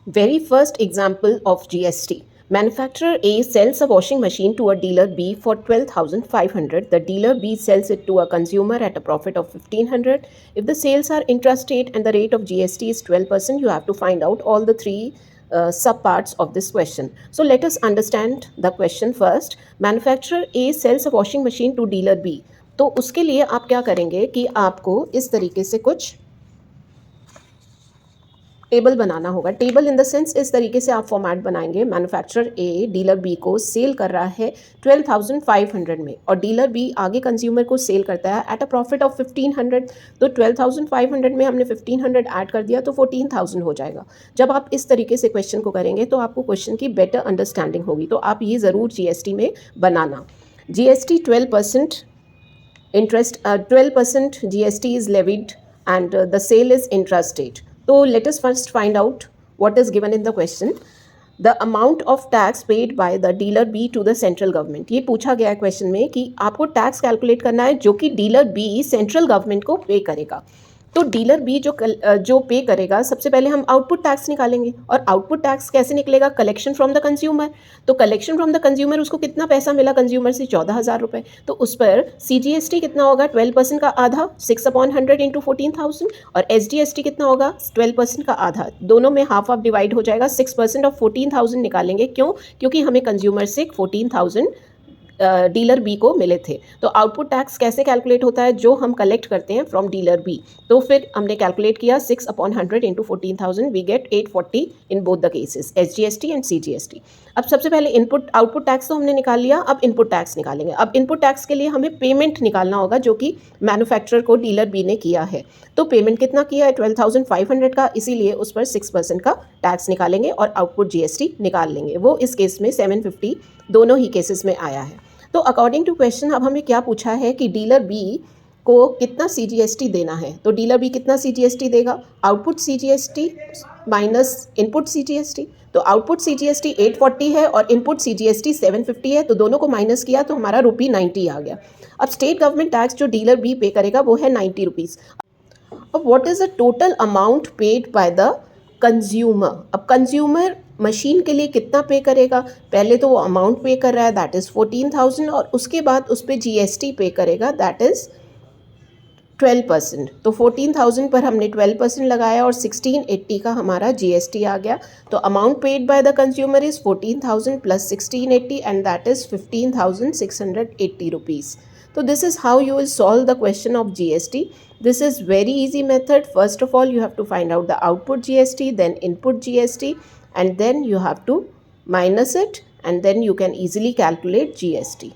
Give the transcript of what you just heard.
Very first example of GST. Manufacturer A sells a washing machine to a dealer B for 12,500. The dealer B sells it to a consumer at a profit of 1,500. If the sales are intrastate and the rate of GST is 12%, you have to find out all the three subparts of this question. So let us understand the question first. Manufacturer A sells a washing machine to dealer B. तो उसके लिए आप क्या करेंगे कि आपको इस तरीके से कुछ टेबल बनाना होगा. टेबल इन द सेंस इस तरीके से आप फॉर्मेट बनाएंगे. मैन्युफैक्चरर ए डीलर बी को सेल कर रहा है 12,500 में और डीलर बी आगे कंज्यूमर को सेल करता है एट अ प्रॉफिट ऑफ 1,500. तो 12,500 में हमने 1,500 ऐड कर दिया तो 14,000 हो जाएगा. जब आप इस तरीके से क्वेश्चन को करेंगे तो आपको क्वेश्चन की बेटर अंडरस्टैंडिंग होगी. तो आप ये ज़रूर जीएसटी में बनाना. GST 12% interest, 12% GST is levied and the sale is intrastate. So let us first find out what is given in the question. The amount of tax paid by the dealer B to the central government. ये पूछा गया है question में कि आपको tax calculate करना है जो कि डीलर बी सेंट्रल गवर्नमेंट को पे करेगा. तो डीलर बी जो पे करेगा, सबसे पहले हम आउटपुट टैक्स निकालेंगे. और आउटपुट टैक्स कैसे निकलेगा? Collection from the consumer. तो कलेक्शन फ्रॉम द कंज्यूमर, उसको कितना पैसा मिला कंज्यूमर से? 14,000 रुपये. तो उस पर CGST कितना होगा? 12% का आधा, 6/100 इंटू 14,000. और SGST कितना होगा? 12% का आधा. दोनों में हाफ हाफ डिवाइड हो जाएगा. 6% ऑफ 14,000 निकालेंगे. क्यों? क्योंकि हमें कंज्यूमर से 14,000 डीलर बी को मिले थे. तो आउटपुट टैक्स कैसे कैलकुलेट होता है? जो हम कलेक्ट करते हैं फ्रॉम डीलर बी. तो फिर हमने कैलकुलेट किया 6/100 into 14,000, we get 840 in both the cases, SGST and CGST. अब सबसे पहले इनपुट आउटपुट टैक्स तो हमने निकाल लिया. अब इनपुट टैक्स निकालेंगे. अब इनपुट टैक्स के लिए हमें पेमेंट निकालना होगा जो कि मैन्युफैक्चरर को डीलर बी ने किया है. तो पेमेंट कितना किया है? 12,500 का. इसीलिए उस पर 6% का टैक्स निकालेंगे और आउटपुट GST निकाल लेंगे. वो इस केस में 750 दोनों ही केसेस में आया है. तो अकॉर्डिंग टू क्वेश्चन अब हमें क्या पूछा है कि डीलर बी को कितना CGST देना है. तो डीलर बी कितना CGST देगा? Output CGST minus input CGST. तो आउटपुट CGST 840 है और इनपुट CGST 750 है. तो दोनों को माइनस किया तो हमारा ₹90 आ गया. अब स्टेट गवर्नमेंट टैक्स जो डीलर बी पे करेगा वो है ₹90. अब what is the total amount paid by the consumer. अब कंज्यूमर मशीन के लिए कितना पे करेगा? पहले तो वो अमाउंट पे कर रहा है, दैट इज़ 14,000, और उसके बाद उस पर GST पे करेगा, दैट इज़ 12%. तो 14,000 पर हमने 12% लगाया और 1680 का हमारा GST आ गया. तो amount paid by the consumer is 14,000 plus 1680 and that is 15,680 rupees. So this is how you will solve the question of GST. This is very easy method. First of all, you have to find out the output GST, then input GST, and then you have to minus it, and then you can easily calculate GST.